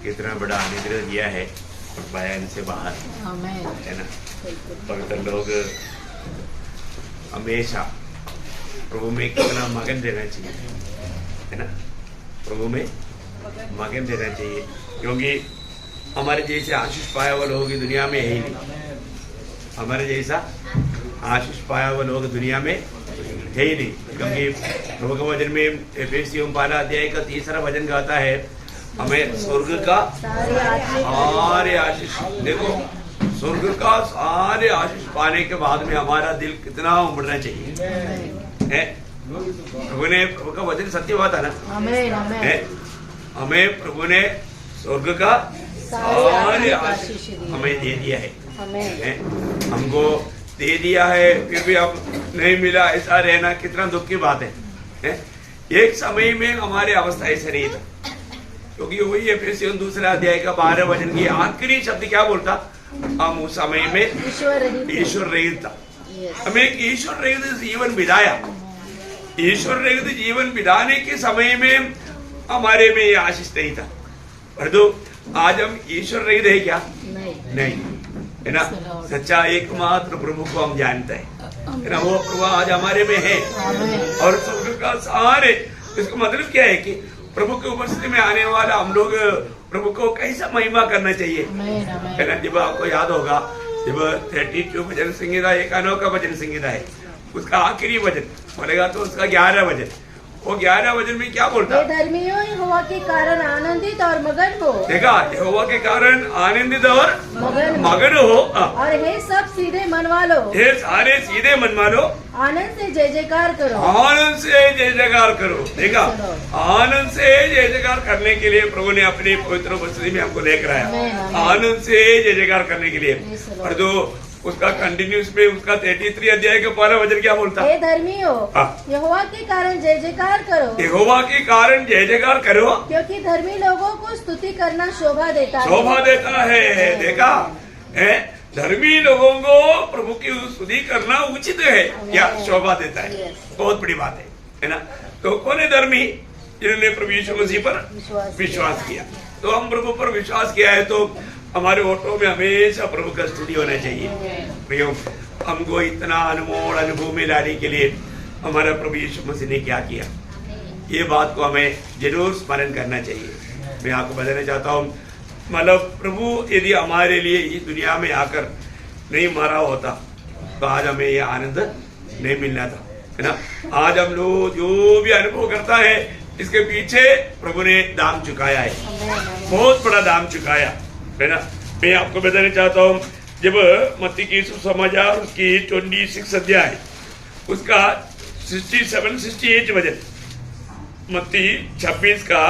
कितना बड़ा अनुग्रह दिया है बयान से बाहर, है ना। भक्त लोग हमेशा प्रभु में कितना मगन रहना चाहिए, है ना। प्रभु में मगन रहना चाहिए, क्योंकि हमारे जैसे आशीष पाया हुआ लोग दुनिया में है ही नहीं। हमारे जैसा आशीष पाया हुआ लोग दुनिया में है ही नहीं, क्योंकि प्रभु के वचन में एफेसियों 12 अध्याय का 3रा वचन कहता है हमें स्वर्ग का सारे आशीष, देखो स्वर्ग का सारे आशीष पाने के बाद में हमारा दिल कितना उमड़ना चाहिए, है। प्रभु का वचन सत्य बात है ना, है। हमें प्रभु ने स्वर्ग का सारे आशीष हमें दे दिया है, हमको दे दिया है, फिर भी अब नहीं मिला, ऐसा रहना कितना दुख की बात है। एक समय में हमारी अवस्था ऐसे नहीं था, क्योंकि वही एफेसियों 2 अध्याय का 12 वचन की आखिरी शब्द क्या बोलता, हम उस समय में ईश्वर रहित था। हमें एक ईश्वर रहित जीवन बिताया, ईश्वर रहित जीवन बिताने के समय में हमारे में ये आशीष नहीं था, परंतु आज हम ईश्वर रहित है क्या? नहीं, है ना। सच्चा एकमात्र प्रभु को हम जानते हैं, है ना। वो प्रभु आज हमारे में है, और स्वर्ग का सारे, इसका मतलब क्या है कि प्रभु की उपस्थिति में आने वाला हम लोग प्रभु को कैसा महिमा करना चाहिए, है ना। जब आपको याद होगा, जब 32 भजन संहिता, 91 का भजन संहिता है, उसका आखिरी वचन बोलेगा तो उसका 11 वचन, वो 11 वचन में क्या बोलता है? धर्मियों यहोवा के कारण आनंदित और मगन हो। देखा, यहोवा के कारण आनंदित और मगन हो। और हे सब सीधे मन वालो, हे सारे सीधे मन वालो, आनंद से जय जयकार करो, आनंद से जय जयकार करो। देखा, आनंद से जय जयकार करने के लिए प्रभु ने अपनी पवित्र उपस्थिति में हमको लेकर आया, आनंद से जय जयकार करने के लिए। और जो उसका कंटिन्यूस में उसका 33 अध्याय का 1 वचन क्या बोलता है? हे धर्मियों, यहोवा के कारण जय जयकार करो, यहोवा के कारण जय जयकार करो, क्योंकि धर्मी लोगों को स्तुति करना शोभा देता है। शोभा देता है। देखा है, धर्मी लोगों को प्रभु की स्तुति करना उचित है, क्या शोभा देता है, बहुत बड़ी बात है ना। तो कौन है धर्मी? जिन्होंने प्रभु यीशु मसीह पर विश्वास किया। तो हम प्रभु पर विश्वास किया है, तो हमारे ऑटो में हमेशा प्रभु का स्तुति होना चाहिए। प्रियो, हमको इतना अनमोल अनुभव में लाने के लिए हमारा प्रभु यीशु मसीह ने क्या किया, ये बात को हमें जरूर स्मरण करना चाहिए। मैं आपको बताना चाहता हूँ, मतलब प्रभु यदि हमारे लिए इस दुनिया में आकर नहीं मारा होता तो आज हमें ये आनंद नहीं मिलना था, है ना। आज हम लोग जो भी अनुभव करता है, इसके पीछे प्रभु ने दाम चुकाया है, बहुत बड़ा दाम चुकाया, है ना। मैं आपको बताना चाहता हूँ, जब मत्ती की सुसमाचार उसकी 26 अध्याय उसका 67-68 वचन, मत्ती 26 का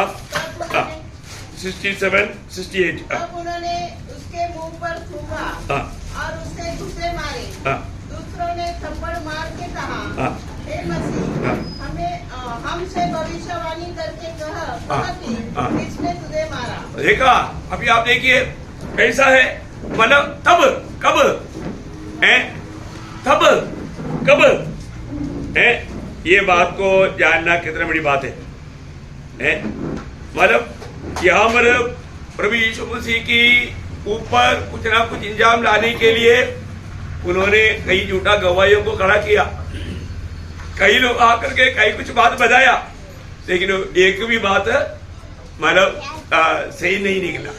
67-68। तब उन्होंने उसके मुंह पर थूका और उसके घुसे मारे। दूसरों ने थप्पड़ मार के कहा, हे मसीह, हमसे भविष्यवाणी करके कहा कि किसने तुझे मारा। देखा, अभी आप देखिए कैसा है, मतलब तब कब है, तब कब है, ये बात को जानना कितना बड़ी बात है। मतलब यहाँ मतलब प्रभु यीशु मसीह की ऊपर कुछ ना कुछ इंजाम लाने के लिए उन्होंने कई झूठा गवाहियों को खड़ा किया, कई लोग आकर के कई कुछ बात बताया, लेकिन एक भी बात मतलब सही नहीं निकला,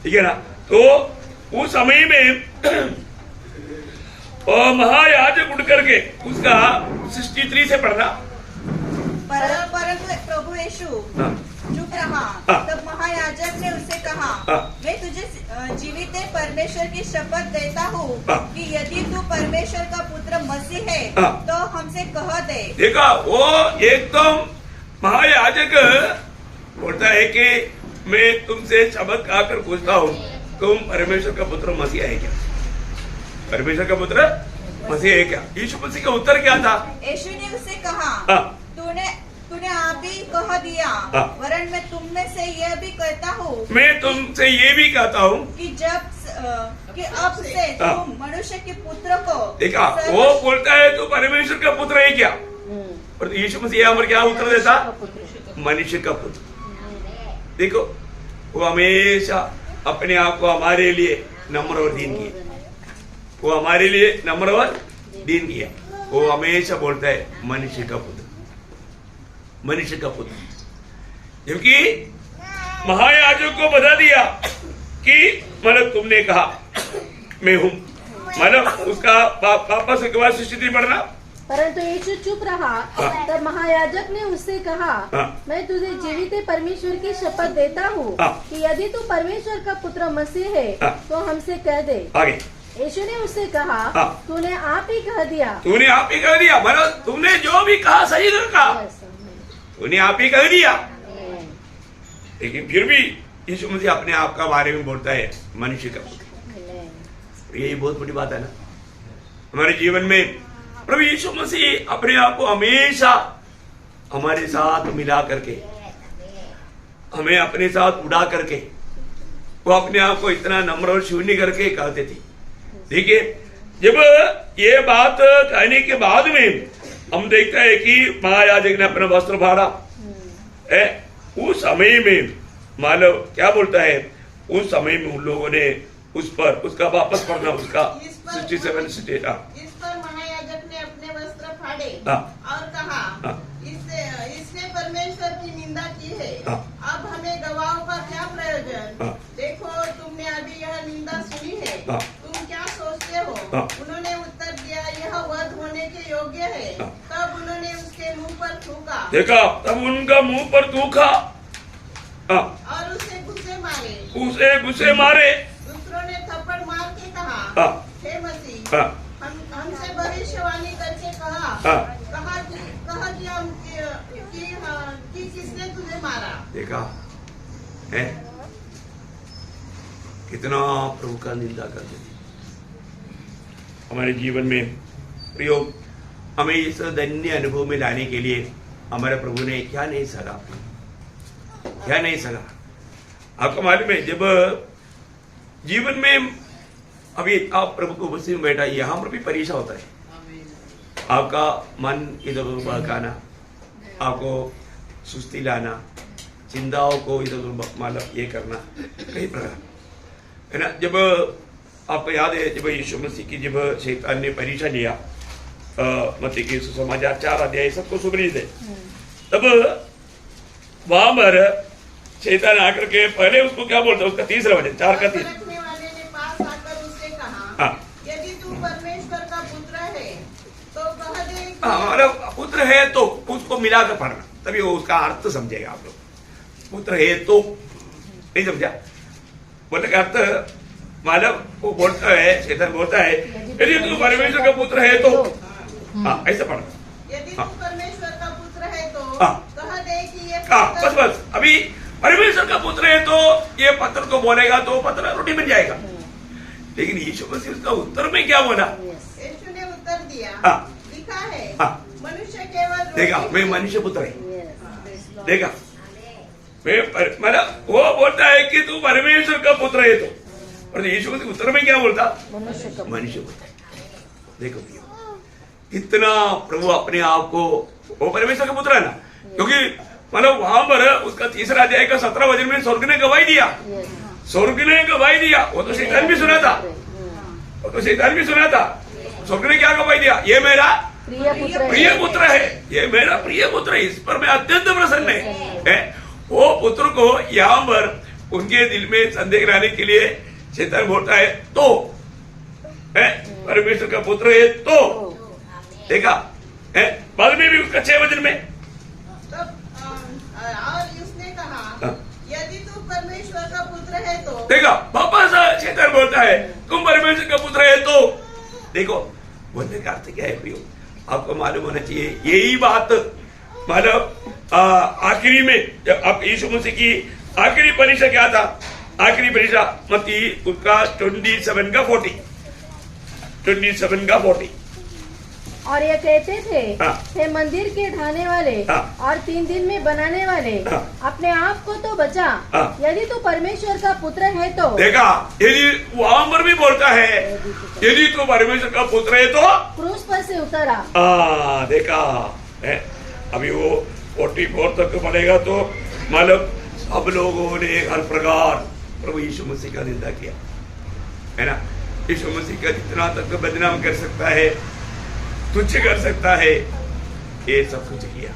ठीक है ना। तो उस समय में महायाजक उठ करके उसका 63 से पढ़ना, परंतु प्रभु यीशु चुप रहा। तब महायाजक ने उससे कहा, मैं तुझे जीवित परमेश्वर की शपथ देता हूँ कि यदि तू परमेश्वर का पुत्र मसीह है तो हमसे कह दे। देखा, वो एकदम महायाजक बोलता है कि मैं तुमसे शपथ खाकर पूछता हूँ, तुम परमेश्वर का पुत्र मसीह है क्या? परमेश्वर का पुत्र मसीह है क्या? यीशु मसीह का उत्तर क्या था? यीशु ने उससे कहा, तूने आप ही कह दिया, वरन मैं तुम में से यह भी कहता हूँ, मैं तुमसे ये भी कहता हूँ कि अब से तुम मनुष्य के पुत्र को। देखा, वो बोलता है तू परमेश्वर का पुत्र है क्या? और यीशु मसीह हमारे क्या उत्तर देता? मनुष्य का पुत्र। देखो वो हमेशा अपने आप को हमारे लिए नम्र और दीन किया, वो हमारे लिए नम्र और दीन किया। वो हमेशा बोलता है मनुष्य का पुत्र, मनुष्य का पुत्र। जबकि महायाजक को बता दिया कि मतलब तुमने कहा मैं हूं, मतलब उसका वापस एक बार स्थिति पढ़ना। परंतु यीशु चुप रहा। तब महायाजक ने उससे कहा, मैं तुझे जीवित परमेश्वर की शपथ देता हूँ कि यदि तू परमेश्वर का पुत्र मसीह है तो हमसे कह दे। आगे यीशु ने उससे कहा, तूने आप ही कह दिया, तूने आप ही कह दिया, मतलब तूने जो भी कहा सही तो कहा, तूने आप ही कह दिया। लेकिन फिर भी यीशु मसीह अपने आप का बारे में बोलता है मनुष्य का पुत्र। यही बहुत बड़ी बात है ना हमारे जीवन में। प्रभु यीशु मसीह अपने आप को हमेशा हमारे साथ मिला करके, हमें अपने साथ उड़ा करके, वो अपने आप को इतना नम्र और शून्य करके कहते थे। देखिए जब ये बात कहने के बाद में हम देखते हैं कि महायाजक ने अपना वस्त्र फाड़ा है। उस समय में मानव क्या बोलता है, उस समय में उन लोगों ने उस पर उसका वापस पढ़ना, उसका 67 इस पर महायाजक ने अपने वस्त्र फाड़े और कहा, इसने परमेश्वर की निंदा की है। अब हमें गवाहों का क्या प्रयोजन? देखो तुमने अभी यह निंदा सुनी है, तुम क्या सोचते हो? उन्होंने उत्तर दिया, यह वध होने के योग्य है। तब उन्होंने उसके मुंह पर थूका। देखा, तब उनका मुंह पर थूका और उसे गुस्से मारे, गुस्से मारे। दूसरों ने थप्पड़ मार के कहा, हे मसीह, हमसे भविष्यवाणी करके कहा कि किसने तुझे मारा? देखा है कितना प्रभु का निंदा करते थे हमारे जीवन में। प्रयोग हमें इस धन्य अनुभव में लाने के लिए हमारे प्रभु ने क्या नहीं सगा, क्या नहीं सगा। आपको मालूम है जब जीवन में अभी आप प्रभु को बस्ती में बैठा, यहाँ पर भी परीक्षा होता है। आपका मन इधर उधर भड़काना, आपको सुस्ती लाना, चिंताओं को इधर उधर मतलब ये करना, कई प्रकार है ना। जब आपको याद है जब यीशु मसीह की जब शैतान ने परीक्षा लिया, मत्ती के सुसमाचार 4 अध्याय सबको सुपरिचित है, तब वहां पर शैतान आकर के पहले उसको क्या बोलता है, उसका तीसरा वचन 4 का 3, यदि तू परमेश्वर का पुत्र है तो कह दे। मतलब पुत्र है तो उसको मिलाकर पढ़ना, तभी वो उसका अर्थ समझेगा आप लोग। पुत्र है तो नहीं समझा, बोलने का अर्थ मतलब वो बोलता है, शैतान बोलता है यदि तू परमेश्वर का पुत्र है तो ऐसा पढ़ना। यदि तू परमेश्वर का पुत्र है तो कह दे कि ये बस अभी परमेश्वर का पुत्र है तो ये पत्थर को बोलेगा तो पत्थर रोटी बन जाएगा। लेकिन यीशु मसीह उसका उत्तर में क्या बोला? यीशु ने उत्तर दिया, लिखा है मनुष्य केवल देखा मैं मनुष्य पुत्र है। देखा मैं मतलब वो बोलता है कि तू परमेश्वर का पुत्र है तो, और यीशु मसीह उत्तर में क्या बोलता? मनुष्य पुत्र। देखो कितना प्रभु अपने आप को, वो परमेश्वर का पुत्र है ना, क्योंकि मतलब वहां पर उसका 3 अध्याय का 17 वचन में स्वर्ग ने गवाही दिया, स्वर्ग ने गवाही दिया। वो तो शैतान भी सुना था, वो तो शैतान भी सुना था। स्वर्ग ने क्या गवाही दिया? ये मेरा प्रिय पुत्र है, ये मेरा प्रिय पुत्र है, इस पर मैं अत्यंत प्रसन्न है। वो पुत्र को यहाँ पर उनके दिल में संदेह लाने के लिए शैतान बोलता है तो परमेश्वर का पुत्र है तो। देखा बाद में भी उसका 6 वचन में और उसने कहा यदि तू परमेश्वर का पुत्र है तो। देखा वापस शैतान बोलता है तुम परमेश्वर का पुत्र है तो। देखो बोलने का अर्थ क्या है प्रियो, आपको मालूम होना चाहिए। यही बात मतलब आखिरी में जब आप यीशु मसीह की आखिरी परीक्षा क्या था, आखिरी परीक्षा मत्ती उसका 27 का 40 और ये कहते थे हे मंदिर के ढाने वाले और 3 दिन में बनाने वाले, अपने आप को तो बचा, यदि तू परमेश्वर का पुत्र है तो। देखा यदि वहां पर भी बोलता है यदि तू परमेश्वर का पुत्र है तो क्रूस पर से उतरा। देखा अभी वो 44 तक पढ़ेगा तो मतलब सब लोगों ने हर प्रकार प्रभु यीशु मसीह का निंदा किया, है ना। यीशु मसीह का जितना तक बदनाम कर सकता है, तुच्छ कर सकता है, ये सब कुछ किया।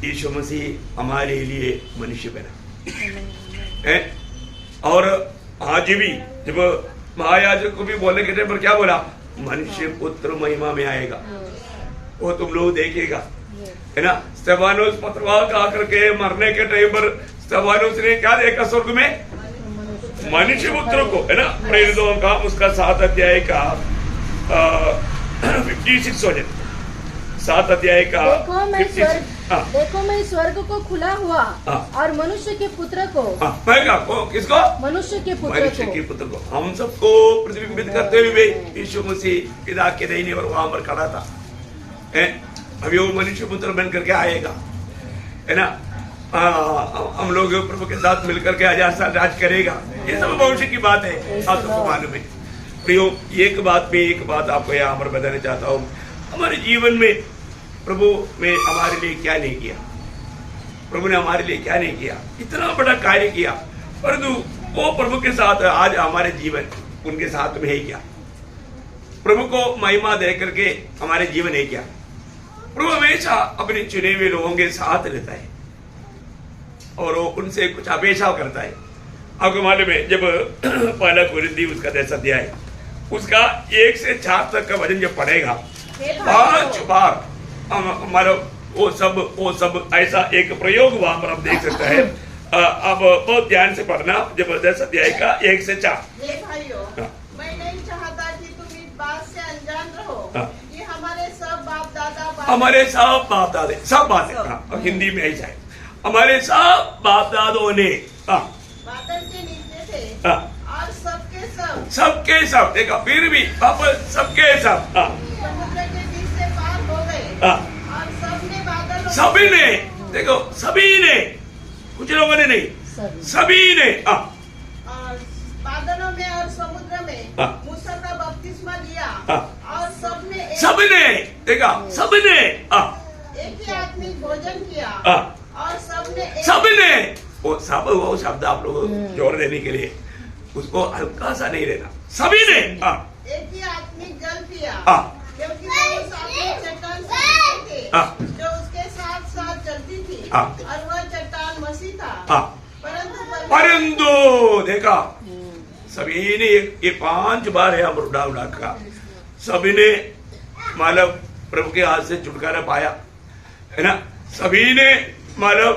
यीशु मसीह हमारे लिए मनुष्य बना है। और आज भी जब महायाजक को भी बोलने के टाइम पर क्या बोला, मनुष्य पुत्र महिमा में आएगा, वो तुम लोग देखेगा, है ना। स्तेफानोस पथरवाह का आकर के मरने के टाइम पर स्तेफानोस ने क्या देखा स्वर्ग में, मनुष्य पुत्र को, है ना। प्रेरितों का उसका 7 अध्याय का 56 हो जाए, 7 अध्याय का देखो मैं स्वर्ग को खुला हुआ और मनुष्य के पुत्र को, किसको, मनुष्य के पुत्र को हम सबको प्रतिबिंबित करते हुए यीशु मसीह पिता के दाहिने पर वहां पर खड़ा था, है। अभी वो मनुष्य पुत्र बन करके आएगा, है ना। हम लोग प्रभु के साथ मिलकर के 1000 साल राज करेगा, ये सब भविष्य की बात है, आप सबको मालूम है। प्रियो, एक बात आपको यहाँ पर बताना चाहता हूँ, हमारे जीवन में प्रभु ने हमारे लिए क्या नहीं किया, प्रभु ने हमारे लिए क्या नहीं किया, इतना बड़ा कार्य किया, परंतु वो प्रभु के साथ आज हमारे जीवन उनके साथ में है क्या, प्रभु को महिमा दे करके हमारे जीवन है क्या। प्रभु हमेशा अपने चुने हुए लोगों के साथ रहता है और वो उनसे कुछ अपेक्षा करता है। आपको मालूम है, जब पहला कुरिन्थी उसका 10 अध्याय उसका 1 से 4 तक का वचन जब पढ़ेगा 5 बार हमारा वो सब ऐसा एक प्रयोग वहां पर आप देख सकते हैं। अब बहुत ध्यान से पढ़ना, जब 10 अध्याय का 1 से 4। भाइयों, मैं नहीं चाहता कि तुम इस बात से अनजान रहो कि हमारे सब बाप दादा सब बातें हिंदी में ऐसा है, हमारे सब बाप दादों ने बादल के नीचे थे और सबके सब देखा, फिर भी वापस सबके सब समुद्र के बीच से पार हो गए और सबने बादल, सभी ने, देखो सभी ने, कुछ लोगों ने नहीं, सभी ने बादलों में और समुद्र में मूसा का बपतिस्मा लिया और सबने देखा, सबने एक ही आत्मिक भोजन किया और सबने वो शब्द आप लोग जोर देने के लिए उसको हल्का सा नहीं लेना, सभी ने एक ही आत्मिक जल पिया, क्योंकि वो उस आत्मिक चट्टान से थे जो उसके साथ साथ चलती थी और वह चट्टान मसीह था। परंतु देखा, सभी ने ये 5 बार है उड़ा का, सभी ने मतलब प्रभु के हाथ से छुटकारा पाया, है ना। सभी ने मतलब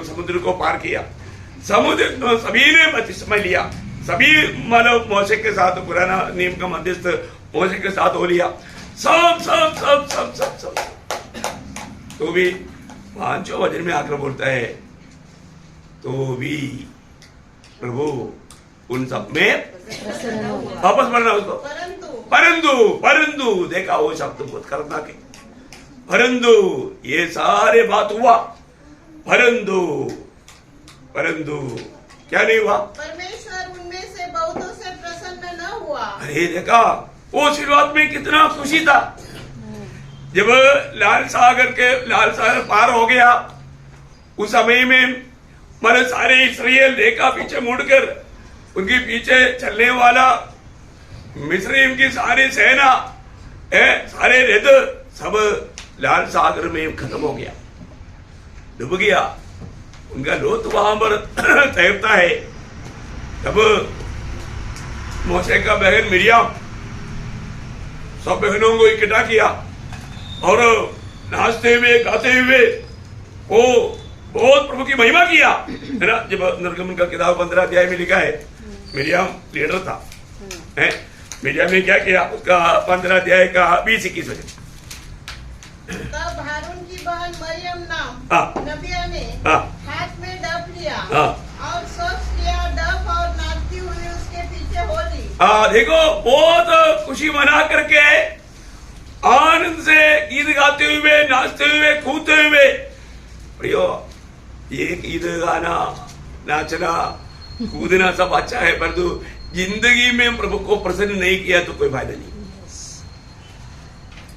समुद्र को पार किया, सभी ने बपतिस्मा लिया, सभी मतलब मौसे के साथ पुराना नियम का मध्यस्थ मौसे के साथ हो लिया, सब तो भी 5 वचन में आकर बोलता है, तो भी प्रभु उन सब में वापस बढ़ना उसको, परंतु देखा वो शब्द बहुत खतरनाक है, परंतु ये सारे बात हुआ, परंतु क्या नहीं हुआ, परमेश्वर उनमें से बहुतों से प्रसन्न न हुआ। अरे देखा, वो शुरुआत में कितना खुशी था, जब लाल सागर पार हो गया, उस समय में मतलब सारे इस्राएल देखा पीछे मुड़कर, उनके पीछे चलने वाला मिस्र की सारी सेना है, सारे रथ सब लाल सागर में खत्म हो गया, डूब गया, उनका लोथ वहां पर तैरता है। तब मोसे का बहन मिरियम सब बहनों को इकट्ठा किया और नाचते हुए गाते हुए वो बहुत प्रभु की महिमा किया, है ना। जब निर्गमन का किताब 15 अध्याय में लिखा है, मिरियम लीडर था, है। मिरियम ने क्या किया, उसका 15 अध्याय का 20-21 वचन। तब हारून की बहन मरियम नाम नबिया ने हाथ में डफ लिया और सब स्त्रियां डफ और नाचती हुई उसके पीछे हो ली। देखो, बहुत खुशी मना करके आनंद से गीत गाते हुए, नाचते हुए, कूदते हुए। प्रियो, ये गीत गाना, नाचना, कूदना सब अच्छा है, परंतु जिंदगी में प्रभु को प्रसन्न नहीं किया तो कोई फायदा नहीं।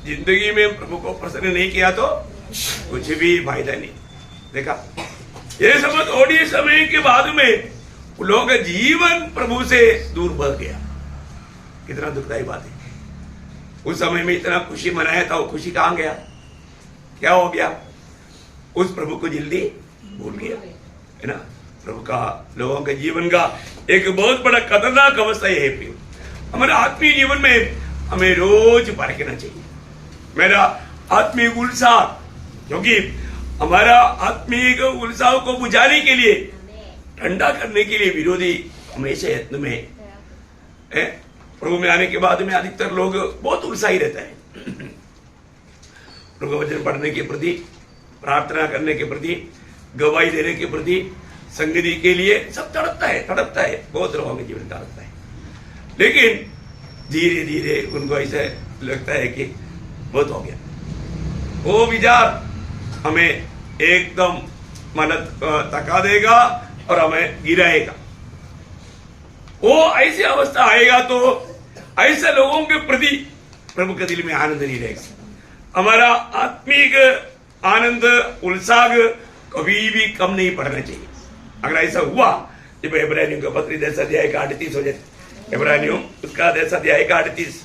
जिंदगी में प्रभु को प्रसन्न नहीं किया तो कुछ भी फायदा नहीं। देखा, ये समझ थोड़ी समय के बाद में लोग जीवन प्रभु से दूर बढ़ गया। कितना दुखदायी बात है। उस समय में इतना खुशी मनाया था, वो खुशी कहां गया? क्या हो गया? उस प्रभु को जल्दी भूल गया, है ना। प्रभु का लोगों के जीवन का एक बहुत बड़ा खतरनाक अवस्था यह है। हमारे आत्मीय जीवन में हमें रोज परखना चाहिए मेरा आत्मीय उत्साह, क्योंकि हमारा आत्मीय उत्साह को बुझाने के लिए, ठंडा करने के लिए विरोधी हमेशा यत्न में है। प्रभु में आने के बाद में अधिकतर लोग बहुत उत्साही रहता है प्रभु वचन पढ़ने के प्रति, प्रार्थना करने के प्रति, गवाही देने के प्रति, संगति के लिए सब तड़पता है। बहुत लोगों के जीवन तड़पता है, लेकिन धीरे धीरे उनको ऐसा लगता है कि बहुत हो गया। वो विचार हमें एकदम मन थका देगा और हमें गिराएगा। वो ऐसी अवस्था आएगा तो ऐसे लोगों के प्रति प्रभु के दिल में आनंद नहीं रहेगा। हमारा आत्मिक आनंद, उत्साह कभी भी कम नहीं पड़ना चाहिए। अगर ऐसा हुआ, जब इब्रानियों का पत्री 10 अध्याय का 38 हो जाए, इब्रानियों उसका 10 अध्याय का 38,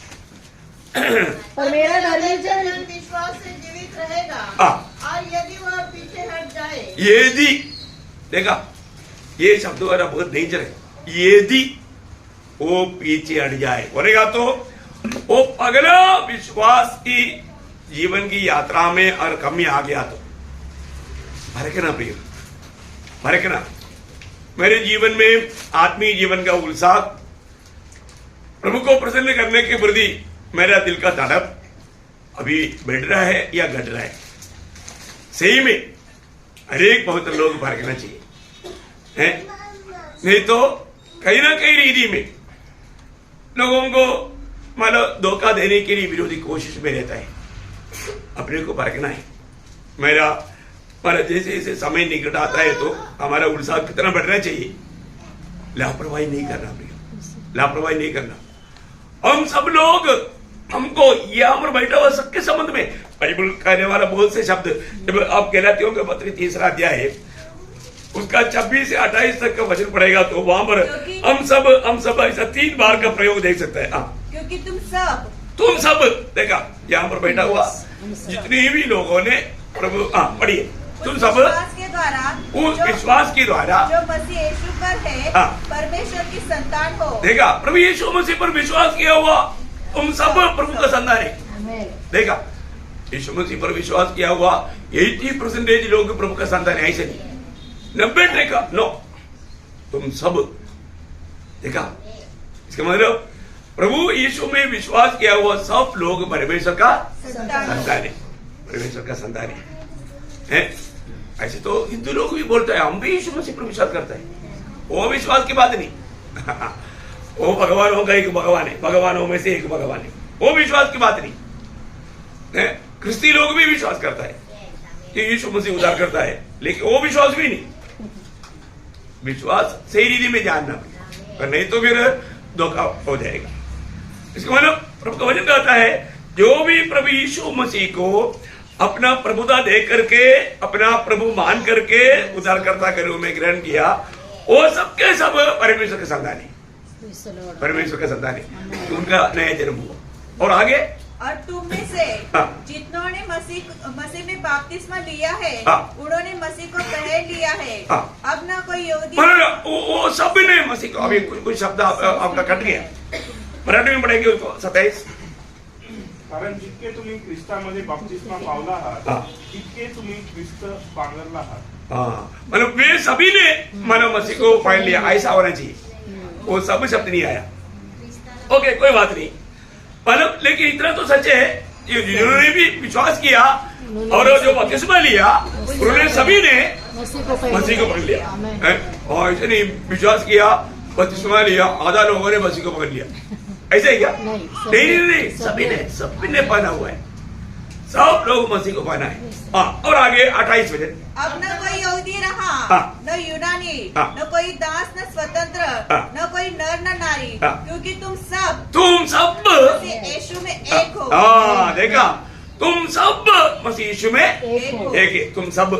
और मेरा धर्मी विश्वास से जीवित रहेगा और यदि वह पीछे हट जाए, यदि, देखा ये शब्द वाला बहुत डेंजर है। यदि वो पीछे हट जाए बोलेगा तो वो अगला विश्वास की जीवन की यात्रा में और कमी आ गया तो फर्कना प्रिय, फर्कना। मेरे जीवन में आत्मीय जीवन का उत्साह, प्रभु को प्रसन्न करने के प्रति मेरा दिल का तड़प अभी बढ़ रहा है या घट रहा है? सही में हरेक पवित्र लोग फर्कना चाहिए, है? नहीं तो कहीं ना कहीं रीति में लोगों को मतलब धोखा देने के लिए विरोधी कोशिश में रहता है। अपने को परखना है। मेरा जैसे जैसे समय निकट आता है तो हमारा उत्साह कितना बढ़ना चाहिए। लापरवाही नहीं करना भैया, लापरवाही नहीं करना। हम सब लोग, हमको यहाँ पर बैठा हुआ सबके संबंध में बाइबल कहने वाला बहुत से शब्द, जब आप गलातियों के पत्र 3 अध्याय है उसका 26 से 28 तक का वचन पड़ेगा तो वहां पर हम सब ऐसा 3 बार का प्रयोग देख सकते हैं। क्योंकि तुम सब देखा यहाँ पर बैठा हुआ जितने भी लोगों ने प्रभु पढ़िए, तुम सब उस विश्वास के द्वारा जो मसीह यीशु पर है परमेश्वर की संतान हो। देखा, प्रभु यीशु मसीह पर विश्वास किया हुआ तुम सब प्रभु का संतान है। देखा, यीशु मसीह पर विश्वास किया हुआ 80% लोग प्रभु का संतान है, ऐसे नहीं 90% का नो, तुम सब। देखा, इसका मतलब प्रभु यीशु में विश्वास किया हुआ सब लोग परमेश्वर का संतान है, परमेश्वर का संतान है। ऐसे तो हिंदू लोग भी बोलते हैं हम भी यीशु मसीह पर विश्वास करते हैं, वो विश्वास की बात नहीं वो भगवानों का एक भगवान है, भगवानों में से एक भगवान है, वो विश्वास की बात नहीं। क्रिस्ती लोग भी विश्वास करता है कि यीशु मसीह उद्धार करता है, लेकिन वो विश्वास भी नहीं। विश्वास सही रीति में जानना, और नहीं तो फिर धोखा हो जाएगा। इसका मतलब प्रभु का वचन कहता है जो भी प्रभु यीशु मसीह को अपना प्रभुता दे करके, अपना प्रभु मान करके उद्धारकर्ता के रूप में ग्रहण किया, वो सबके सब परमेश्वर के संतान है, परमेश्वर के संतान है, उनका नया जन्म हुआ। और आगे, और तुम में से जितनों ने मसीह में बपतिस्मा लिया है उन्होंने मसीह को पहन लिया है। अब ना कोई यहूदी, वो सब ने मसीह को, अभी कुछ शब्द आपका कट गया, मराठी में पढ़ेंगे उसको 27। कारण जितके तुम्ही ख्रिस्तामध्ये बपतिस्मा पावला आहात तितके तुम्ही ख्रिस्त पांघरला आहात। मतलब वे सभी ने मानव मसीह को पहन लिया, ऐसा होना चाहिए। वो सब शब्द नहीं आया, ओके कोई बात नहीं। मतलब लेकिन इतना तो सच है, जिन्होंने भी विश्वास किया और जो बपतिस्मा लिया उन्होंने सभी ने मसीह को पकड़ लिया। और ऐसे नहीं विश्वास किया बपतिस्मा लिया आधा लोगों ने मसीह को पकड़ लिया, ऐसे ही क्या? नहीं, सभी ने पहना हुआ है, सब लोग मसीह को पहना है। और आगे 28 वचन, अब न कोई यहूदी रहा न यूनानी न कोई दास न स्वतंत्र न कोई नर न नारी, क्योंकि तुम सब यीशु में एक हो। देखा, तुम सब मसीह यीशु में एक हो। एक, तुम सब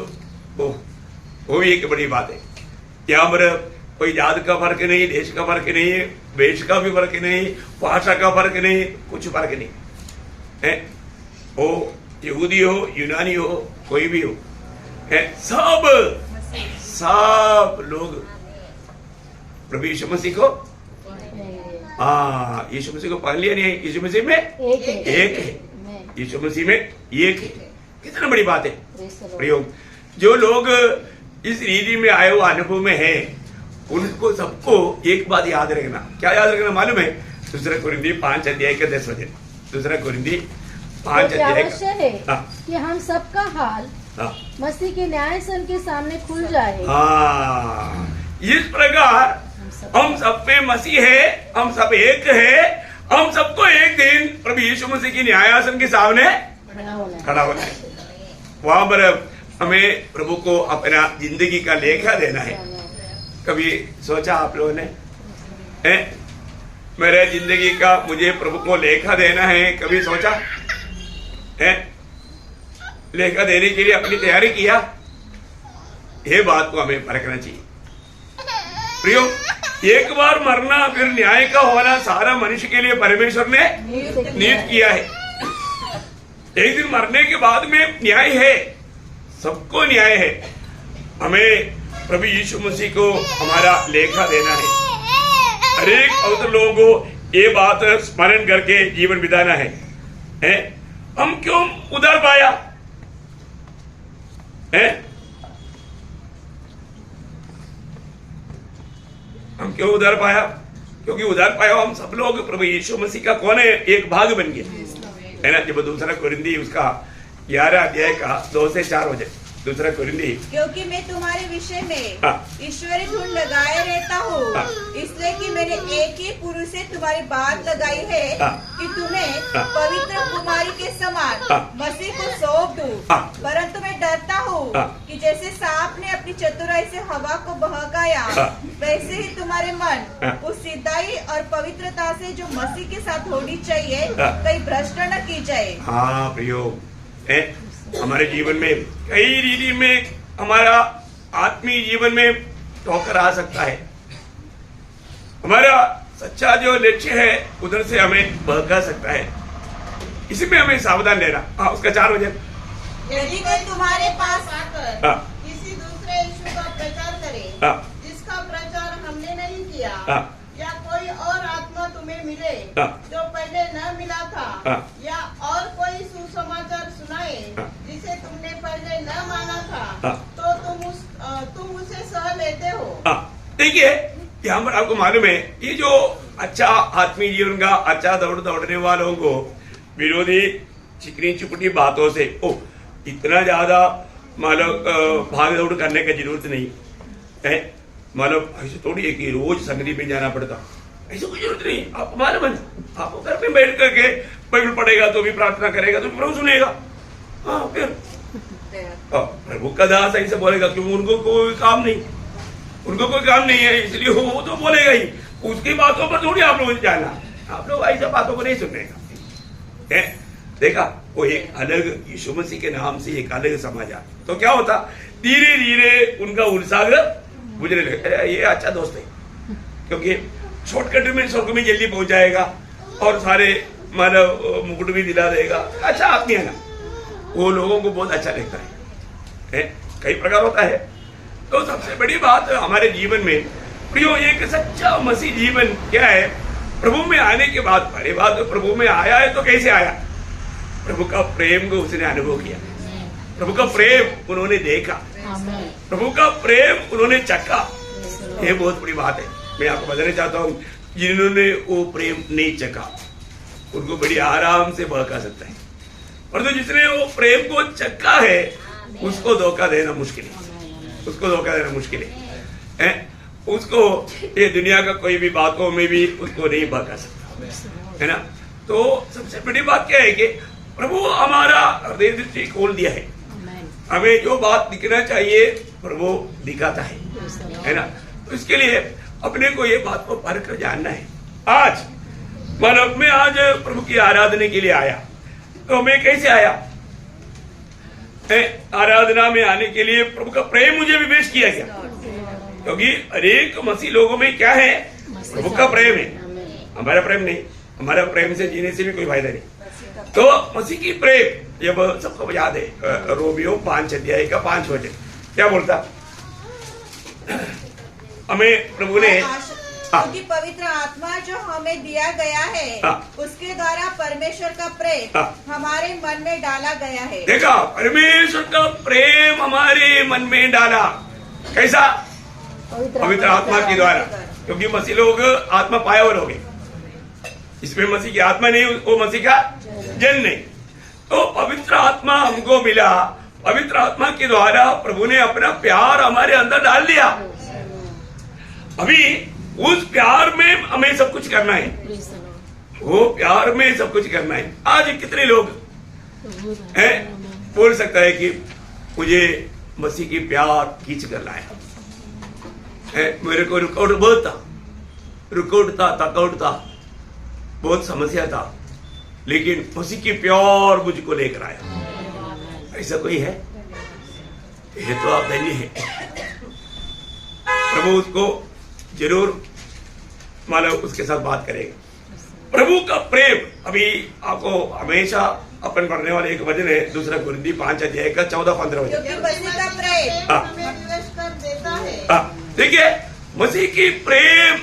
वो भी एक बड़ी बात है। यहाँ पर कोई जात का फर्क नहीं, देश का फर्क नहीं, वेश का भी फर्क नहीं, भाषा का फर्क नहीं, कुछ फर्क नहीं है। वो यहूदी हो, यूनानी हो, कोई भी हो है, सब लोग प्रभु यीशु मसीह को यीशु मसीह को पहन लिया नहीं, यीशु मसीह में एक है, यीशु मसीह में एक है। कितना बड़ी बात है प्रयोग। जो लोग इस रीति में आए हुए अनुभव में है, उनको सबको एक बात याद रखना। क्या याद रखना मालूम है? दूसरा कुरिन्थी 5 अध्याय के 10 वचन। दूसरा कुरिन्थी 5 अध्याय अवश्य है कि हम सबका हाल मसीह के न्यायासन के सामने खुल जाए। इस प्रकार हम सब में मसीह है, हम सब एक है, हम सबको एक दिन प्रभु यीशु मसीह की न्यायासन के सामने खड़ा होना है। वहां पर हमें प्रभु को अपना जिंदगी का लेखा देना है। कभी सोचा आप लोगों ने मेरे जिंदगी का मुझे प्रभु को लेखा देना है? कभी सोचा है? लेखा देने के लिए अपनी तैयारी किया? ये बात को हमें परखना चाहिए प्रियो। एक बार मरना फिर न्याय का होना सारा मनुष्य के लिए परमेश्वर ने नियुक्त किया है। एक दिन मरने के बाद में न्याय है, सबको न्याय है। हमें प्रभु यीशु मसीह को हमारा लेखा देना है। हर एक पवित्र लोगों को ये बात स्मरण करके जीवन बिताना है। हम क्यों उधार पाया है? हम क्यों उधार पाया? क्योंकि उधार पाया हम सब लोग प्रभु यीशु मसीह का कौन है? एक भाग बन गया है ना। जब दूसरा कुरिन्थी उसका 11 अध्याय का 2 से 4 हो जाए। दूसरा कुरिन्थी, क्योंकि मैं तुम्हारे विषय में ईश्वरी धुन लगाए रहता हूँ, इसलिए कि मैंने एक ही पुरुष से तुम्हारी बात लगाई है कि तुम्हें पवित्र कुमारी के समान मसीह को सौंप दूं। परंतु मैं डरता हूँ कि जैसे सांप ने अपनी चतुराई से हवा को बहकाया, वैसे ही तुम्हारे मन उस सिद्धाई और पवित्रता से जो मसीह के साथ होनी चाहिए कहीं भ्रष्ट न की जाए। हाँ प्रयोग हमारे जीवन में कई रीति में हमारा आत्मीय जीवन में ठोकर आ सकता है। हमारा सच्चा जो लक्ष्य है उधर से हमें बहका सकता है। इसमें हमें सावधान रहना। उसका 4 वजह, यदि कोई तुम्हारे पास आकर किसी दूसरे यीशु का प्रचार करे जिसका प्रचार हमने नहीं किया, या कोई और आत्मा तुम्हें मिले जो पहले न मिला था, या और कोई सुसमाचार सुनाए जिसे तुमने पहले न माना था, तो तुम उसे सह लेते हो। देखिए यहाँ पर आपको मालूम है, ये जो अच्छा आत्मीय जीवन का अच्छा दौड़ने वालों को विरोधी चिकनी चुपटी बातों से इतना ज्यादा मतलब भाग दौड़ करने की जरूरत नहीं है। मतलब ऐसे थोड़ी है कि रोज संगति में जाना पड़ता, ऐसे कोई जरूरत नहीं। आप हमारे मन आप घर में बैठ करके बाइबल पढ़ेगा तो भी प्रार्थना करेगा तो प्रभु सुनेगा। फिर प्रभु का दास ऐसे बोलेगा क्योंकि उनको कोई काम नहीं है, इसलिए वो तो बोलेगा ही। उसकी बातों पर थोड़ी आप लोग जाना, आप लोग ऐसा बातों को नहीं सुनेगा। देखा वो एक अलग यीशु मसीह के नाम से एक अलग समाज आ, तो क्या होता धीरे धीरे उनका उत्साह बुझने लगे। ये अच्छा दोस्त है क्योंकि शॉर्टकट में स्वर्ग में जल्दी पहुंच जाएगा और सारे मतलब मुकुट भी दिला देगा। अच्छा आदमी है ना, वो लोगों को बहुत अच्छा लगता है। कई प्रकार होता है। तो सबसे बड़ी बात हमारे जीवन में प्रियो एक सच्चा मसीह जीवन क्या है? प्रभु में आने के बाद पहली बात तो प्रभु में आया है तो कैसे आया? प्रभु का प्रेम को उसने अनुभव किया, प्रभु का प्रेम उन्होंने देखा, प्रभु का प्रेम उन्होंने चखा। ये बहुत बड़ी बात है। मैं आपको बताना चाहता हूँ, जिन्होंने वो प्रेम नहीं चखा उनको बड़ी आराम से बहका सकता है, और तो जिसने वो प्रेम को चखा है उसको धोखा देना मुश्किल है, उसको धोखा देना मुश्किल है। उसको ये दुनिया का कोई भी बातों में भी उसको नहीं बहका सकता, है ना। तो सबसे बड़ी बात क्या है कि प्रभु हमारा हृदय दृष्टि खोल दिया है। हमें जो बात दिखना चाहिए प्रभु दिखाता है ना। तो इसके लिए अपने को ये बात को परख कर जानना है। आज मानव में आज प्रभु की आराधना के लिए आया तो मैं कैसे आया? आराधना में आने के लिए प्रभु का प्रेम मुझे विवेश किया गया, क्योंकि अनेक मसीह लोगों में क्या है, प्रभु का प्रेम है, हमारा प्रेम नहीं। हमारा प्रेम से जीने से भी कोई फायदा नहीं। तो मसीह की प्रेम जब सबको याद है, रोमियो 5 अध्याय का 5 वचन क्या बोलता, हमें प्रभु ने क्योंकि पवित्र आत्मा जो हमें दिया गया है उसके द्वारा परमेश्वर का प्रेम हमारे मन में डाला गया है। देखा, परमेश्वर का प्रेम हमारे मन में डाला, कैसा, पवित्र आत्मा के द्वारा, क्योंकि मसीह लोग आत्मा पाया हुए लोग हैं, इसमें मसीह की आत्मा नहीं, वो मसीह का जन नहीं। तो पवित्र आत्मा हमको मिला, पवित्र आत्मा के द्वारा प्रभु ने अपना प्यार हमारे अंदर डाल दिया। अभी उस प्यार में हमें सब कुछ करना है, वो प्यार में सब कुछ करना है। आज कितने लोग हैं बोल सकता है कि मुझे मसीह की प्यार खींच कर लाया है, मेरे को रुकावट बहुत था, रुकावट था, थकावट था, बहुत समस्या था, लेकिन मसीह की प्यार मुझको लेकर आया। ऐसा कोई है? ये तो आप धन्य है। प्रभु उसको जरूर मानो उसके साथ बात करेगा। प्रभु का प्रेम, अभी आपको हमेशा अपन पढ़ने वाले एक वचन है, दूसरा कुरिन्थी 5 अध्याय का 14-15 वचन। देखिए, मसीह की प्रेम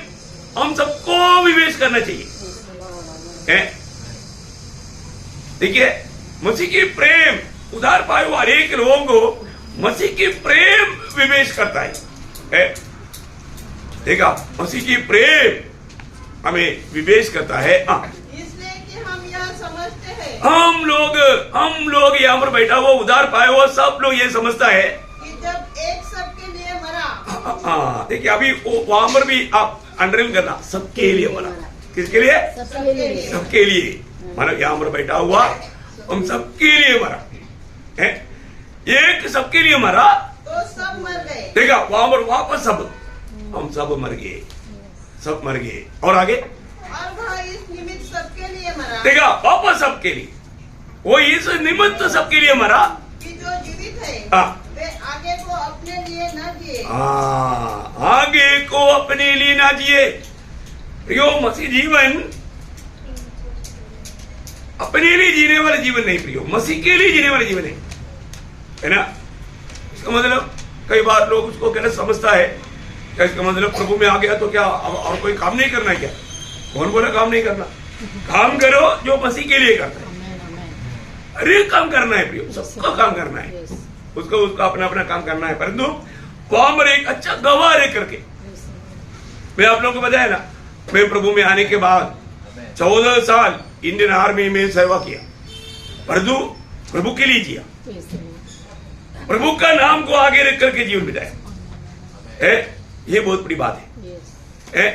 हम सबको विवेश करना चाहिए। देखिए, मसीह की प्रेम उधार पाए हुए अनेक लोगों को मसीह की प्रेम विवेश करता है। देखा, मसीह की प्रेम हमें विवेश करता है। इसलिए कि हम यह समझते हैं, हम लोग यहाँ पर बैठा हुआ उधार पाए हुआ सब लोग ये समझता है कि जब एक सबके लिए मरा। देखिए, अभी वहां पर भी आप अंडरलाइन करना, सबके लिए मरा। किसके लिए? सबके लिए। मानो यहाँ पर बैठा हुआ हम सबके लिए मरा है, एक सबके लिए मरा तो सब मर गए। देखा, वहां पर वापस सब, हम सब मर गए, सब मर गए। और आगे, और वह इस निमित्त सबके लिए मरा। देखा, वापस सबके लिए, वो इस निमित्त सबके लिए मरा कि जो जीवित है वे आगे को अपने लिए न जिए। आगे को अपने लिए ना जिए। प्रियो, मसीह जीवन अपने लिए जीने वाला जीवन नहीं प्रियो, मसीह के लिए जीने वाला जीवन है ना। इसका मतलब कई बार लोग उसको गलत समझता है, क्या इसका मतलब प्रभु में आ गया तो क्या और कोई काम नहीं करना है क्या? कौन बोला काम नहीं करना? काम करो जो मसीह के लिए करता है। अरे काम करना है प्रियो, सबका काम करना है, उसको अपना अपना काम करना है, परंतु वहां पर एक अच्छा गवाह रह करके, मैं आप लोगों को बताया ना, मैं प्रभु में आने के बाद 14 साल इंडियन आर्मी में सेवा किया, परंतु प्रभु के लिए जिया, प्रभु का नाम को आगे रख करके जीवन बिताया। ये बहुत बड़ी बात है।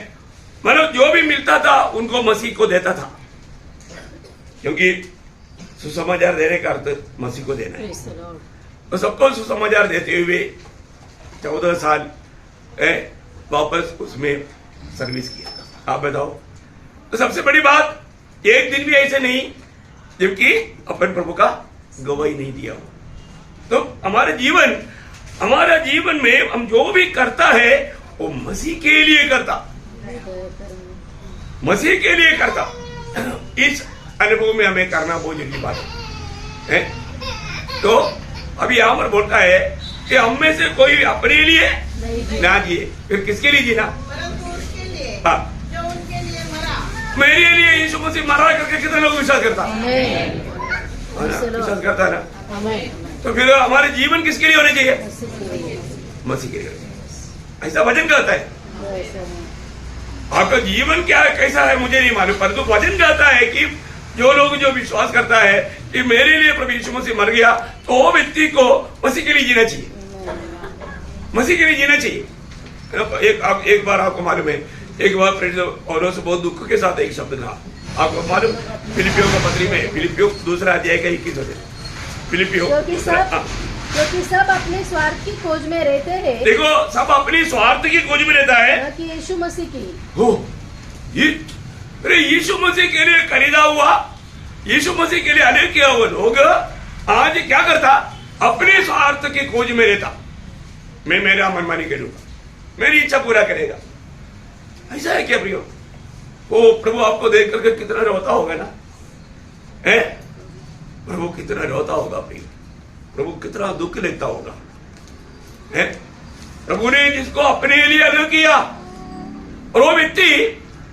मतलब जो भी मिलता था उनको मसीह को देता था, क्योंकि सुसमाचार देने का अर्थ मसीह को देना है। तो सबको सुसमाचार देते हुए 14 साल वापस उसमें सर्विस किया। आप बताओ, तो सबसे बड़ी बात, एक दिन भी ऐसे नहीं जबकि अपन प्रभु का गवाही नहीं दिया हो। तो हमारा जीवन में हम जो भी करता है वो मसीह के लिए करता, मसीह के लिए करता। इस अनुभव में हमें करना बहुत जरूरी बात है। तो अभी यहाँ पर बोलता है कि हम में से कोई अपने लिए ना जिए, फिर किसके लिए जीना? परंतु उसके लिए जो उनके लिए मरा। मेरे लिए यीशु मसीह मरा करके कितने लोग विश्वास करता है? विश्वास करता है ना। तो फिर हमारे जीवन किसके लिए होने चाहिए? मसीह के लिए। ऐसा वचन कहता है। आपका जीवन क्या है, कैसा है मुझे नहीं मालूम, परंतु वचन कहता है कि जो विश्वास करता है कि मेरे लिए प्रभु यीशु मसीह मर गया, तो वो व्यक्ति को मसीह के लिए जीना चाहिए, मसीह के लिए जीना चाहिए। एक बार आपको मालूम है, एक बार पौलुस बहुत दुख के साथ एक शब्द कहा, आपको मालूम, फिलिपियों का पत्री में, फिलिपियों 2 अध्याय का 21 वचन, फिलिपियों, क्योंकि सब अपने स्वार्थ की खोज में रहते हैं। देखो, सब अपनी स्वार्थ की खोज में रहता है कि यीशु मसीह की हो। यीशु मसीह के लिए खरीदा हुआ, यीशु मसीह के लिए अनेक किया हुआ लोग आज क्या करता? अपने स्वार्थ की खोज में रहता, मैं मेरा मनमानी करूंगा, मेरी इच्छा पूरा करेगा, ऐसा है क्या प्रियो? वो प्रभु आपको देख करके कितना रोता होगा ना, है? प्रभु कितना रोता होगा प्रियो, प्रभु कितना दुख लेता होगा, है? प्रभु ने जिसको अपने लिए अलग किया और वो व्यक्ति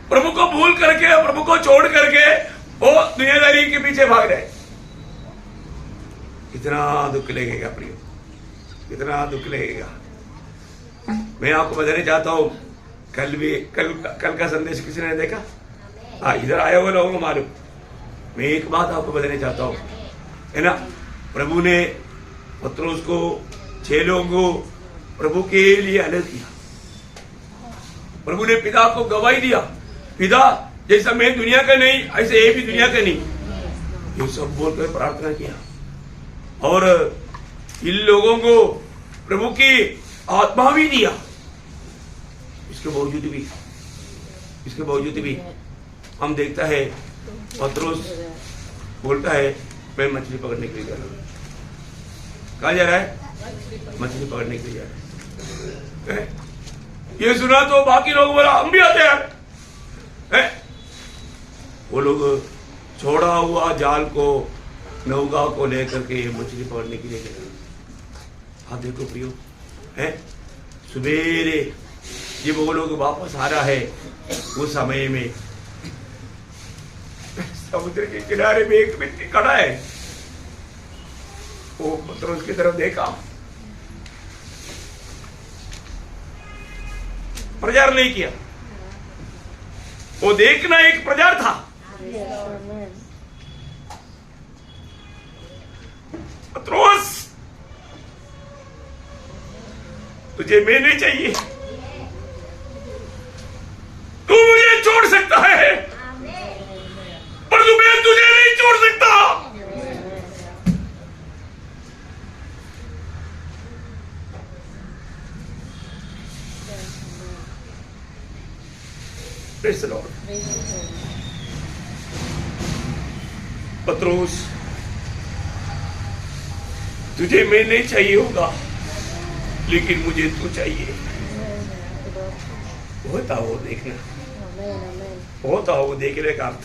प्रभु को भूल करके, प्रभु को छोड़ करके वो दुनियादारी के पीछे भाग रहे, कितना दुख लगेगा प्रियो, कितना दुख लगेगा। मैं आपको बताने चाहता हूं, कल का संदेश किसी ने देखा? हाँ, इधर आए हुए लोगों को मालूम। मैं एक बात आपको बताने चाहता हूं, है ना, प्रभु ने पत्रोस को, 6 लोगों को प्रभु के लिए अलग किया। प्रभु ने पिता को गवाही दिया, पिता जैसा मैं दुनिया का नहीं, ऐसे ये भी दुनिया का नहीं, ये सब बोलकर प्रार्थना किया। और इन लोगों को प्रभु की आत्मा भी दिया। इसके बावजूद भी हम देखता है पत्रोस बोलता है मैं मछली पकड़ने के लिए जा रहा हूं। कहाँ जा रहा है? मछली पकड़ने के लिए जा रहा है। ये सुना तो बाकी लोग बोला हम भी आते हैं। वो लोग छोड़ा हुआ जाल को, नौका को लेकर के मछली पकड़ने के लिए गए। हाँ देखो प्रियो, है सवेरे जब वो लोग वापस आ रहा है, उस समय में समुद्र के किनारे में एक व्यक्ति खड़ा है। वो पत्रोस की तरफ देखा, प्रचार नहीं किया। वो देखना एक प्रचार था। पत्रोस, तुझे मैं नहीं चाहिए, तू मुझे छोड़ सकता है पर मैं तुझे नहीं छोड़ सकता। Praise the Lord. पत्रोस, तुझे मैं नहीं चाहिए होगा, लेकिन मुझे तू चाहिए। होता वो देखना, होता वो देखने का अर्थ,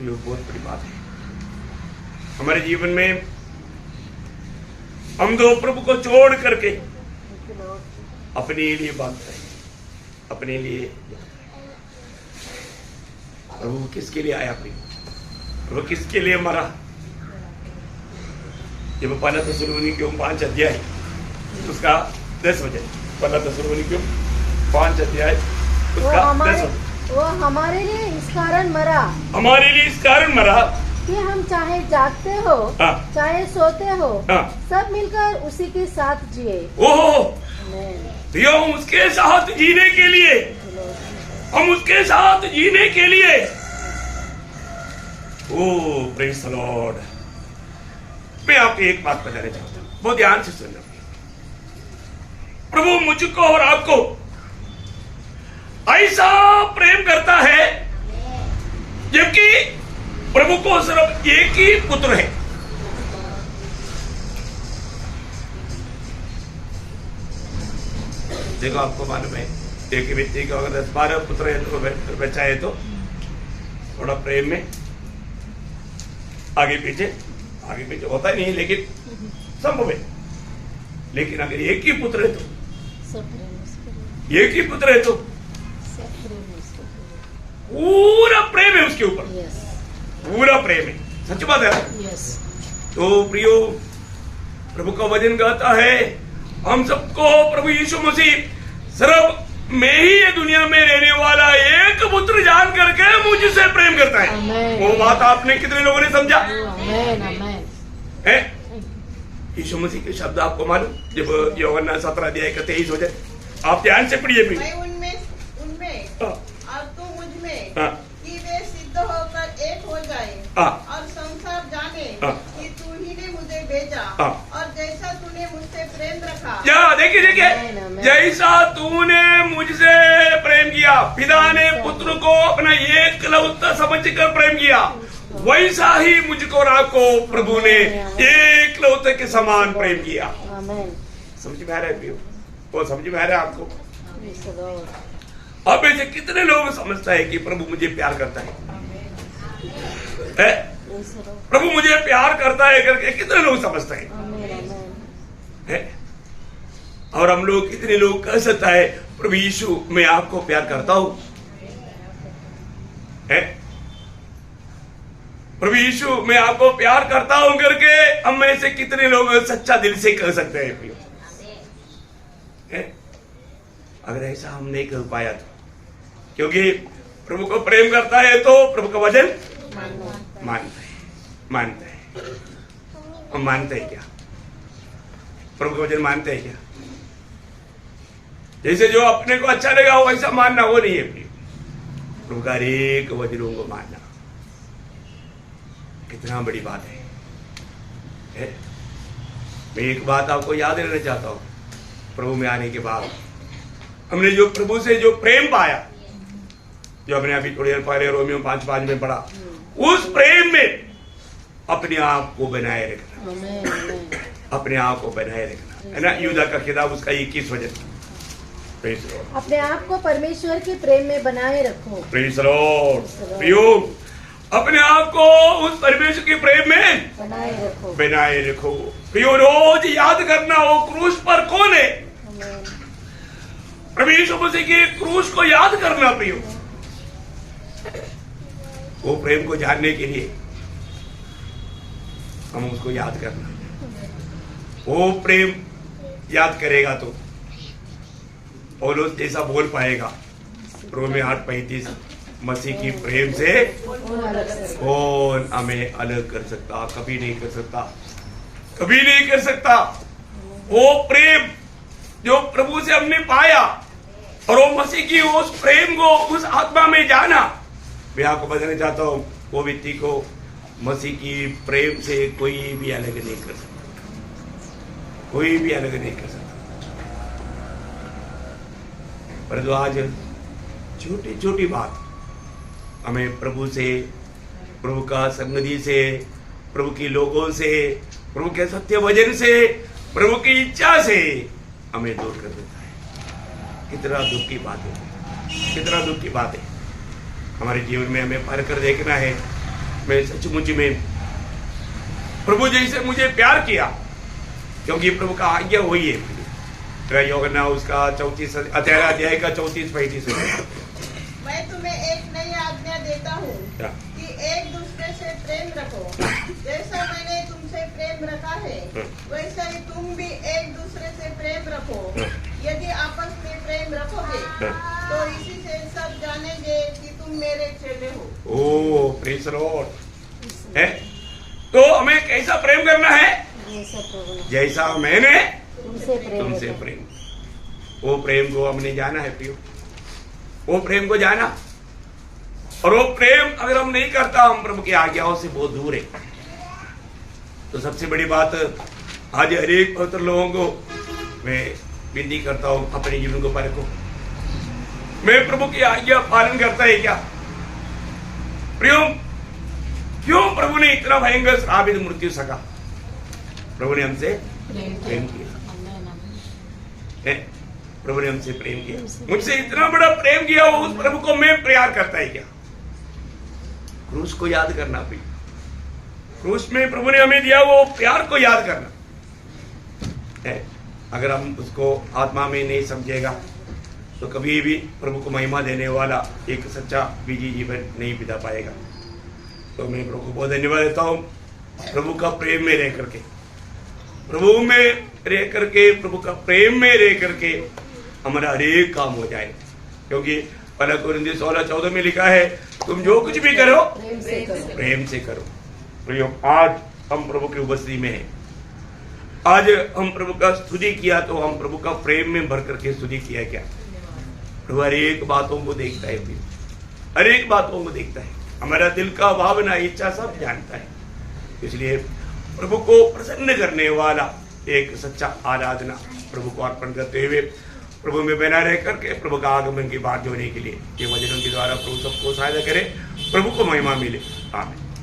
ये बहुत बड़ी बात है हमारे जीवन में। हम दो प्रभु को छोड़ करके अपने लिए बांधते हैं, अपने लिए। प्रभु किसके लिए आया? प्रभु किसके लिए मरा? जब पहला थिस्सलुनीकियों 5 अध्याय उसका 10 वचन, पहला थिस्सलुनीकियों 5 अध्याय उसका 10 वचन, वो हमारे लिए इस कारण मरा, हमारे लिए इस कारण मरा कि हम चाहे जागते हो चाहे सोते हो सब मिलकर उसी के साथ जिए। ओहो, तो हम उसके साथ जीने के लिए, हम उसके साथ जीने के लिए, ओ प्रेज़ द लॉर्ड। मैं आपको एक बात बताना चाहता हूं, बहुत ध्यान से सुनना। प्रभु मुझको और आपको ऐसा प्रेम करता है, जबकि प्रभु को सिर्फ एक ही पुत्र है। देखो, आपको मालूम है एक व्यक्ति को अगर 10-12 पुत्र है तो बच्चा है तो थोड़ा प्रेम में आगे पीछे होता ही नहीं, लेकिन संभव है। लेकिन अगर एक ही पुत्र है तो, एक ही पुत्र है तो पूरा प्रेम है उसके ऊपर, पूरा प्रेम है। सच बात है। तो प्रियो, प्रभु का वचन कहता है हम सबको प्रभु यीशु मसीह सिर्फ मैं ही ये दुनिया में रहने वाला एक पुत्र जान करके मुझसे प्रेम करता है। वो बात आपने कितने लोगों ने समझा? है यीशु मसीह के शब्द आपको मालूम? जब यूहन्ना 17 अध्याय का 23 वचन, आप ध्यान से पढ़िए। मैं उनमें और तू मुझ में, कि वे सिद्ध होकर एक हो जाए और संसार जाने कि तू ही ने मुझे भेजा, और जैसा तूने मुझसे प्रेम रखा। देखिए, जैसा तूने मुझसे प्रेम किया, पिता ने पुत्र को अपना एकलौता समझकर प्रेम किया, वैसा ही मुझको राखो। प्रभु ने एक लौते के समान प्रेम किया। आमेन। समझ में आ रहा है प्रियो? वो समझ में आ रहा है आपको? Praise the Lord. अब ऐसे कितने लोग समझता है कि प्रभु मुझे प्यार करता है? Praise the Lord. प्रभु मुझे प्यार करता है करके कितने लोग समझता है? आमेन, आमेन। है? और हम लोग कितने लोग कह सकता है प्रभु यीशु मैं आपको प्यार करता हूं? है? प्रभु यीशु मैं आपको प्यार करता हूं करके हम में से कितने लोग सच्चा दिल से कह सकते हैं प्रियो? है? अगर ऐसा हम नहीं कर पाया तो, क्योंकि प्रभु को प्रेम करता है तो प्रभु का वचन मानता है। हम मानते हैं क्या? प्रभु का वचन मानते हैं क्या? जैसे जो अपने को अच्छा लगा हो वैसा मानना वो नहीं है प्रभु का हर एक वचनों को मानना कितना बड़ी बात है? मैं एक बात आपको याद रहना चाहता हूं, प्रभु में आने के बाद हमने जो प्रभु से जो प्रेम पाया, जो हमने अभी थोड़ी देर पहले रोमियो 5:5 में पढ़ा, उस प्रेम में अपने आप को बनाए रखना। आमेन, आमेन। अपने आप को बनाए रखना है ना। यूदा का किताब उसका 21 वचन। Praise Lord. अपने आप को परमेश्वर के प्रेम में बनाए रखो। Praise Lord. प्रियो, अपने आप को उस परमेश्वर के प्रेम में बनाए रखो। प्रियो, रोज याद करना वो क्रूस पर कौन है? आमेन। प्रभु यीशु मसीह के क्रूस को याद करना प्रियो। वो प्रेम को जानने के लिए हम उसको याद करना। वो प्रेम याद करेगा तो पौलुस जैसा बोल पाएगा रोमी 8:35, मसीह की प्रेम से कौन हमें अलग कर सकता? कभी नहीं कर सकता, कभी नहीं कर सकता। वो प्रेम जो प्रभु से हमने पाया और वो मसीह की उस प्रेम को उस आत्मा में जाना, मैं आपको बताना चाहता हूं वो व्यक्ति को मसीह की प्रेम से कोई भी अलग नहीं कर सकता, कोई भी अलग नहीं कर सकता। परंतु आज छोटी छोटी बात हमें प्रभु से, प्रभु का संगति से, प्रभु की लोगों से, प्रभु के सत्य वचन से, प्रभु की इच्छा से हमें दूर कर देता है। कितना दुख की बात है, कितना दुख की बात है। हमारे जीवन में हमें पढ़ कर देखना है। मैं सचमुच में प्रभु जैसे मुझे प्यार किया, क्योंकि प्रभु का आज्ञा वही है। यूहन्ना उसका 34 का 34-35। मैं तुम्हें एक नई आज्ञा देता हूँ कि एक दूसरे से प्रेम रखो। जैसा मैंने तुमसे प्रेम रखा है वैसा ही तुम भी एक दूसरे से प्रेम रखो। यदि आपस में प्रेम रखोगे तो इसी से सब जानेंगे कि तुम मेरे चेले हो। ओ प्रेज लॉर्ड। है तो हमें कैसा प्रेम करना है? जैसा मैंने तुमसे प्रेम। वो प्रेम को हमने जाना है प्रियो, वो प्रेम को जाना। और वो प्रेम अगर हम नहीं करता, हम प्रभु की आज्ञाओं से बहुत दूर है। तो सबसे बड़ी बात आज हर एक पवित्र लोगों को मैं विनती करता हूं, अपने जीवन को परखो। मैं प्रभु की आज्ञा पालन करता है क्या? प्रियो, क्यों प्रभु ने इतना भयंकर श्रापित मृत्यु सका? प्रभु ने हमसे प्रेम किया है। प्रभु ने हमसे प्रेम किया, मुझसे इतना बड़ा प्रेम किया। वो उस प्रभु को मैं प्यार करता है क्या? क्रूस को याद करना भी, क्रूस में प्रभु ने हमें दिया वो प्यार को याद करना है। अगर हम उसको आत्मा में नहीं समझेगा तो कभी भी प्रभु को महिमा देने वाला एक सच्चा बीजी जीवन नहीं बिता पाएगा। तो मैं प्रभु को बहुत धन्यवाद देता हूँ, प्रभु का प्रेम में रह करके, प्रभु में रह करके, प्रभु का प्रेम में रह करके हमारा हर एक काम हो जाए। क्योंकि पहला कोरिन्थियों 16-14 में लिखा है, तुम जो कुछ भी करो प्रेम से करो। प्रियो, आज हम प्रभु की उपस्थिति में हैं। आज हम प्रभु का स्तुति किया तो हम प्रभु का प्रेम में भर करके स्तुति किया क्या? प्रभु हर एक बातों को देखता है, हर एक बातों को देखता है। हमारा दिल का भावना, इच्छा सब जानता है। इसलिए प्रभु को प्रसन्न करने वाला एक सच्चा आराधना प्रभु को अर्पण करते हुए प्रभु में बना रह करके प्रभु का आगमन की बात होने के लिए ये वचनों के द्वारा प्रभु सबको सहायता करे, प्रभु को महिमा मिले। आमीन।